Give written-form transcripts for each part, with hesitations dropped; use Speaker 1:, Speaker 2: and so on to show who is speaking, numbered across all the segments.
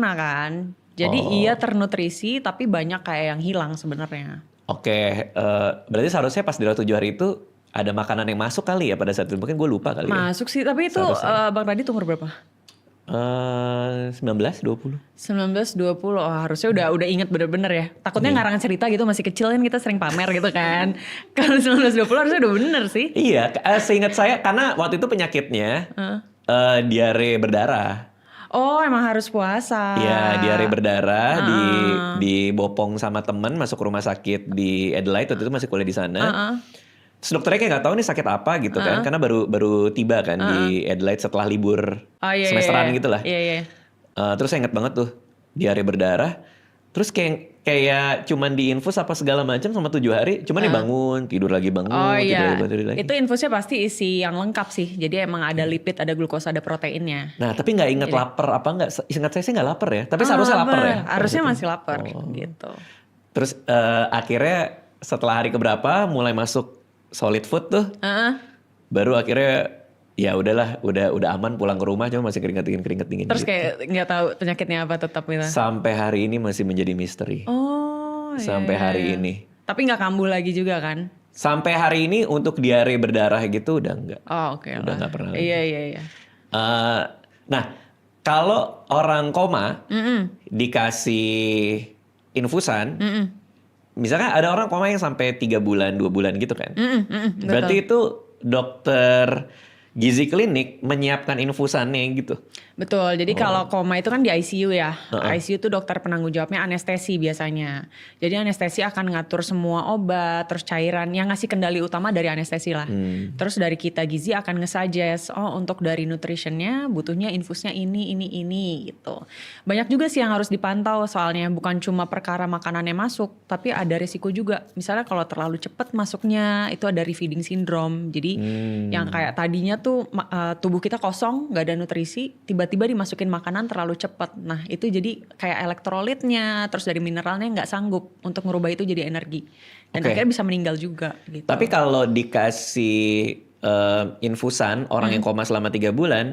Speaker 1: sempurna kan. Jadi iya ternutrisi tapi banyak kayak yang hilang sebenarnya.
Speaker 2: Oke, berarti seharusnya pas dirawat 7 hari itu ada makanan yang masuk kali ya pada saat itu. Mungkin gue lupa kali ya.
Speaker 1: Masuk sih, tapi itu Bang Radit umur berapa?
Speaker 2: 19, 20.
Speaker 1: 19, 20. Oh, harusnya udah inget bener-bener ya. Takutnya ngarang cerita gitu masih kecil kan kita sering pamer gitu kan. Kalau 19, 20 harusnya udah bener sih.
Speaker 2: Iya, seingat saya karena waktu itu penyakitnya diare berdarah.
Speaker 1: Oh, emang harus puasa.
Speaker 2: Iya, diare berdarah dibopong sama temen masuk rumah sakit di Adelaide, waktu itu masih kuliah di sana. Terus dokternya kayak nggak tahu nih sakit apa gitu kan, karena baru tiba kan di Adelaide setelah libur semesteran gitu lah.
Speaker 1: Iya.
Speaker 2: Terus saya inget banget tuh diare berdarah. Terus kayak cuman diinfus apa segala macam sama 7 hari, cuman dibangun, tidur lagi bangun, tidur lagi.
Speaker 1: Itu infusnya pasti isi yang lengkap sih. Jadi emang ada lipid, ada glukosa, ada proteinnya.
Speaker 2: Nah, tapi nggak inget lapar apa nggak? Ingat saya sih nggak lapar ya. Tapi seharusnya lapar ya.
Speaker 1: Harusnya masih lapar gitu.
Speaker 2: Terus akhirnya setelah hari keberapa mulai masuk solid food tuh, baru akhirnya ya udahlah, udah aman pulang ke rumah, cuma masih keringet dingin.
Speaker 1: Terus
Speaker 2: gitu.
Speaker 1: kayak nggak tahu penyakitnya apa tetap gitu.
Speaker 2: Sampai hari ini masih menjadi misteri.
Speaker 1: Oh.
Speaker 2: Sampai hari ini.
Speaker 1: Tapi nggak kambuh lagi juga kan?
Speaker 2: Sampai hari ini untuk diare berdarah gitu udah enggak.
Speaker 1: Oh oke.
Speaker 2: Udah nggak pernah lagi.
Speaker 1: Iya.
Speaker 2: Nah, kalau orang koma dikasih infusan, misalkan ada orang koma yang sampai 3 bulan, 2 bulan gitu kan. Berarti itu dokter gizi klinik menyiapkan infusannya gitu.
Speaker 1: Betul, jadi kalau koma itu kan di ICU ya. ICU itu dokter penanggung jawabnya anestesi biasanya. Jadi anestesi akan ngatur semua obat, terus cairan. Yang ngasih kendali utama dari anestesi lah. Terus dari kita gizi akan nge-suggest, oh untuk dari nutritionnya butuhnya infusnya ini gitu. Banyak juga sih yang harus dipantau soalnya bukan cuma perkara makanannya masuk, tapi ada resiko juga. Misalnya kalau terlalu cepat masuknya itu ada refeeding syndrome. Jadi yang kayak tadinya tuh tubuh kita kosong, gak ada nutrisi, tiba-tiba dimasukin makanan terlalu cepat. Nah itu jadi kayak elektrolitnya, terus dari mineralnya nggak sanggup untuk ngerubah itu jadi energi. Dan akhirnya bisa meninggal juga gitu.
Speaker 2: Tapi kalau dikasih infusan orang yang koma selama 3 bulan,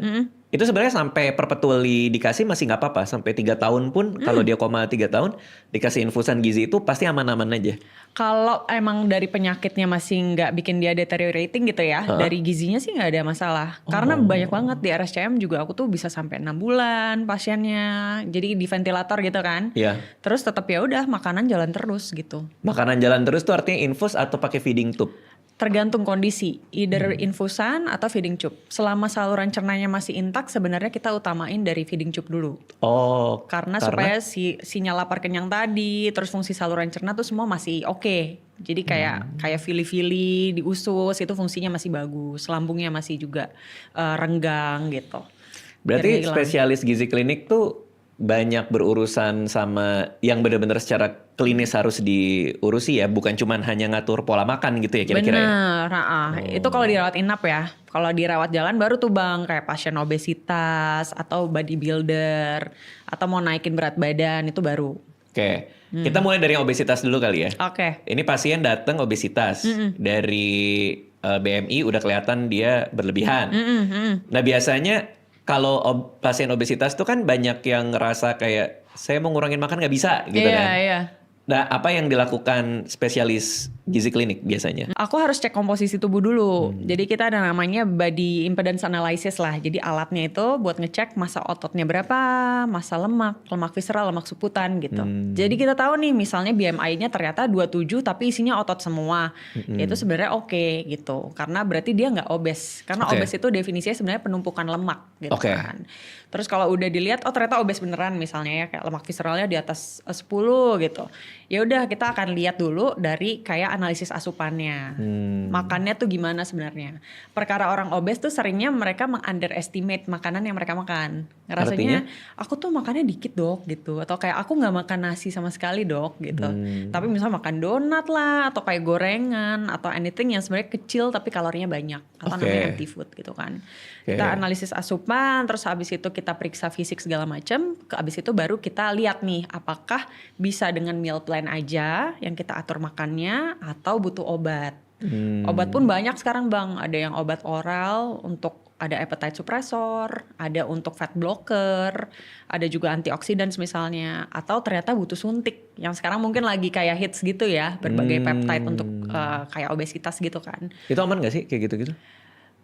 Speaker 2: itu sebenarnya sampai perpetually dikasih masih nggak apa-apa. Sampai 3 tahun pun kalau dia koma 3 tahun dikasih infusan gizi itu pasti aman-aman aja.
Speaker 1: Kalau emang dari penyakitnya masih nggak bikin dia deteriorating gitu ya, dari gizinya sih nggak ada masalah. Karena banyak banget di RSCM juga aku tuh bisa sampai 6 bulan pasiennya, jadi di ventilator gitu kan.
Speaker 2: Iya.
Speaker 1: Terus tetap ya udah makanan jalan terus gitu.
Speaker 2: Makanan jalan terus tuh artinya infus atau pakai feeding tube?
Speaker 1: Tergantung kondisi, either infusan atau feeding tube. Selama saluran cernanya masih intak, sebenarnya kita utamain dari feeding tube dulu.
Speaker 2: Oh,
Speaker 1: Karena supaya sinyal lapar kenyang tadi, terus fungsi saluran cerna tuh semua masih oke. Jadi kayak fili-fili di usus itu fungsinya masih bagus, lambungnya masih juga renggang gitu.
Speaker 2: berarti spesialis gizi klinik tuh banyak berurusan sama yang benar-benar secara klinis harus diurusi ya, bukan cuman hanya ngatur pola makan gitu ya kira-kira.
Speaker 1: Bener, itu kalau dirawat inap ya. Kalau dirawat jalan baru tuh Bang, kayak pasien obesitas atau bodybuilder atau mau naikin berat badan itu baru.
Speaker 2: Oke, kita mulai dari obesitas dulu kali ya.
Speaker 1: Oke.
Speaker 2: Ini pasien datang obesitas dari BMI udah kelihatan dia berlebihan. Nah biasanya kalau pasien obesitas tuh kan banyak yang ngerasa kayak saya mau ngurangin makan nggak bisa gitu kan.
Speaker 1: Iya.
Speaker 2: Nah apa yang dilakukan spesialis gizi klinik biasanya?
Speaker 1: Aku harus cek komposisi tubuh dulu. Jadi kita ada namanya body impedance analysis lah. Jadi alatnya itu buat ngecek massa ototnya berapa, massa lemak visceral, lemak suputan gitu. Jadi kita tahu nih misalnya BMI-nya ternyata 27 tapi isinya otot semua. Itu sebenarnya oke gitu. Karena berarti dia nggak obes. Karena obes itu definisinya sebenarnya penumpukan lemak gitu kan. Terus kalau udah dilihat oh ternyata obes beneran misalnya ya kayak lemak visceralnya di atas 10 gitu. Ya udah kita akan lihat dulu dari kayak analisis asupannya. Makannya tuh gimana sebenarnya. Perkara orang obes tuh seringnya mereka meng-underestimate makanan yang mereka makan. Ngerasanya aku tuh makannya dikit dok gitu. Atau kayak aku gak makan nasi sama sekali dok gitu. Tapi misalnya makan donat lah atau kayak gorengan atau anything yang sebenarnya kecil tapi kalorinya banyak. Atau namanya empty food gitu kan. Kita analisis asupan terus habis itu kita periksa fisik segala macam. Habis itu baru kita lihat nih apakah bisa dengan meal plan aja yang kita atur makannya atau butuh obat. Obat pun banyak sekarang Bang. Ada yang obat oral untuk ada appetite suppressor, ada untuk fat blocker, ada juga antioksidan misalnya, atau ternyata butuh suntik yang sekarang mungkin lagi kayak hits gitu ya, berbagai peptide untuk kayak obesitas gitu kan.
Speaker 2: Itu aman gak sih kayak gitu-gitu?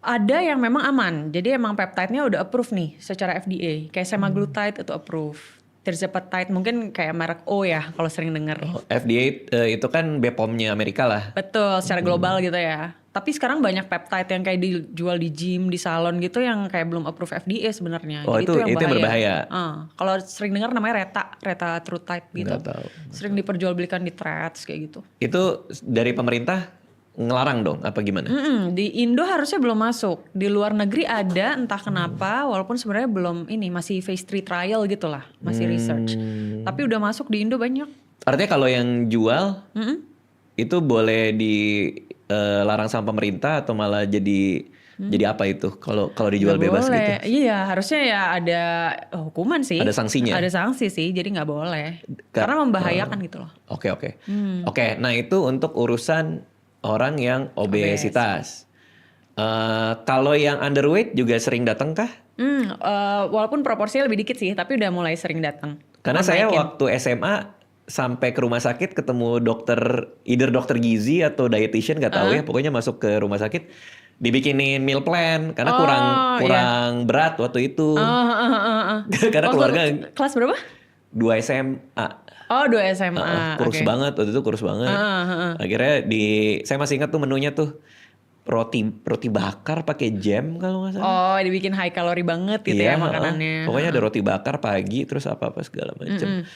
Speaker 1: Ada yang memang aman, jadi emang peptide-nya udah approve nih secara FDA, kayak semaglutide itu approve. Tirzepatide mungkin kayak merek O ya kalau sering denger.
Speaker 2: FDA itu kan BPOM-nya Amerika lah.
Speaker 1: Betul, secara global gitu ya. Tapi sekarang banyak peptide yang kayak dijual di gym, di salon gitu yang kayak belum approve FDA sebenarnya.
Speaker 2: Oh,
Speaker 1: jadi
Speaker 2: itu yang berbahaya.
Speaker 1: Kalau sering dengar namanya retatrutide gitu.
Speaker 2: Nggak tahu.
Speaker 1: Sering diperjualbelikan di threads kayak gitu.
Speaker 2: Itu dari pemerintah ngelarang dong apa gimana?
Speaker 1: Di Indo harusnya belum masuk. Di luar negeri ada entah kenapa walaupun sebenarnya belum ini masih phase 3 trial gitu lah, masih research. Tapi udah masuk di Indo banyak.
Speaker 2: Artinya kalau yang jual itu boleh dilarang sama pemerintah atau malah jadi apa itu kalau dijual
Speaker 1: Nggak
Speaker 2: bebas
Speaker 1: boleh.
Speaker 2: gitu?
Speaker 1: Iya, harusnya ya ada hukuman sih.
Speaker 2: Ada sanksinya?
Speaker 1: Ada sanksi sih, jadi nggak boleh. Karena membahayakan gitu loh.
Speaker 2: Oke. Oke, nah itu untuk urusan orang yang obesitas. Kalau yang underweight juga sering datang kah?
Speaker 1: Walaupun proporsinya lebih dikit sih, tapi udah mulai sering datang.
Speaker 2: Karena saya waktu SMA sampai ke rumah sakit ketemu either dokter gizi atau dietitian nggak tahu ya, pokoknya masuk ke rumah sakit dibikinin meal plan karena kurang berat waktu itu. Karena keluarga
Speaker 1: kelas berapa?
Speaker 2: 2 SMA.
Speaker 1: Oh, 2 SMA.
Speaker 2: Kurus banget waktu itu, kurus banget. Akhirnya saya masih ingat tuh menunya tuh roti bakar pakai jam kalau nggak salah.
Speaker 1: Oh, dibikin high kalori banget gitu ya makanannya.
Speaker 2: Pokoknya ada roti bakar pagi terus apa-apa segala macam.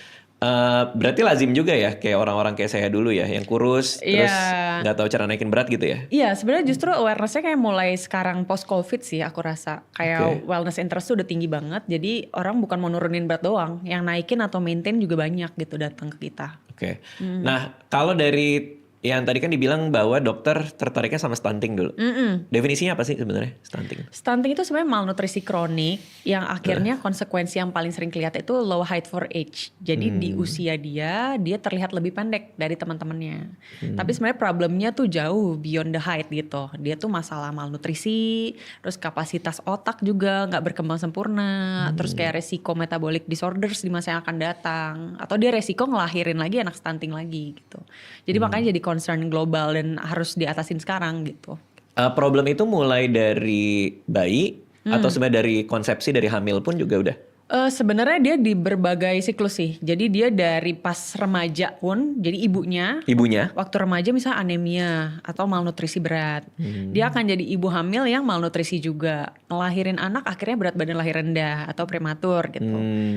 Speaker 2: Berarti lazim juga ya kayak orang-orang kayak saya dulu ya yang kurus terus nggak tahu cara naikin berat gitu ya?
Speaker 1: Iya, sebenarnya justru awareness-nya kayak mulai sekarang post COVID sih aku rasa. Kayak wellness interest tuh udah tinggi banget. Jadi orang bukan mau nurunin berat doang, yang naikin atau maintain juga banyak gitu datang ke kita.
Speaker 2: Oke. Nah, kalau dari yang tadi kan dibilang bahwa dokter tertariknya sama stunting dulu. Definisinya apa sih sebenarnya stunting?
Speaker 1: Stunting itu sebenarnya malnutrisi kronik yang akhirnya konsekuensi yang paling sering kelihatan itu low height for age. Jadi di usia dia terlihat lebih pendek dari teman-temannya. Tapi sebenarnya problemnya tuh jauh beyond the height gitu. Dia tuh masalah malnutrisi, terus kapasitas otak juga nggak berkembang sempurna, terus kayak resiko metabolic disorders di masa yang akan datang, atau dia resiko ngelahirin lagi anak stunting lagi gitu. Jadi makanya jadi concern global dan harus diatasin sekarang gitu.
Speaker 2: Problem itu mulai dari bayi atau sebenarnya dari konsepsi, dari hamil pun juga udah?
Speaker 1: Sebenarnya dia di berbagai siklus sih. Jadi dia dari pas remaja pun, jadi ibunya waktu remaja misalnya anemia atau malnutrisi berat. Dia akan jadi ibu hamil yang malnutrisi juga. Ngelahirin anak akhirnya berat badan lahir rendah atau prematur gitu.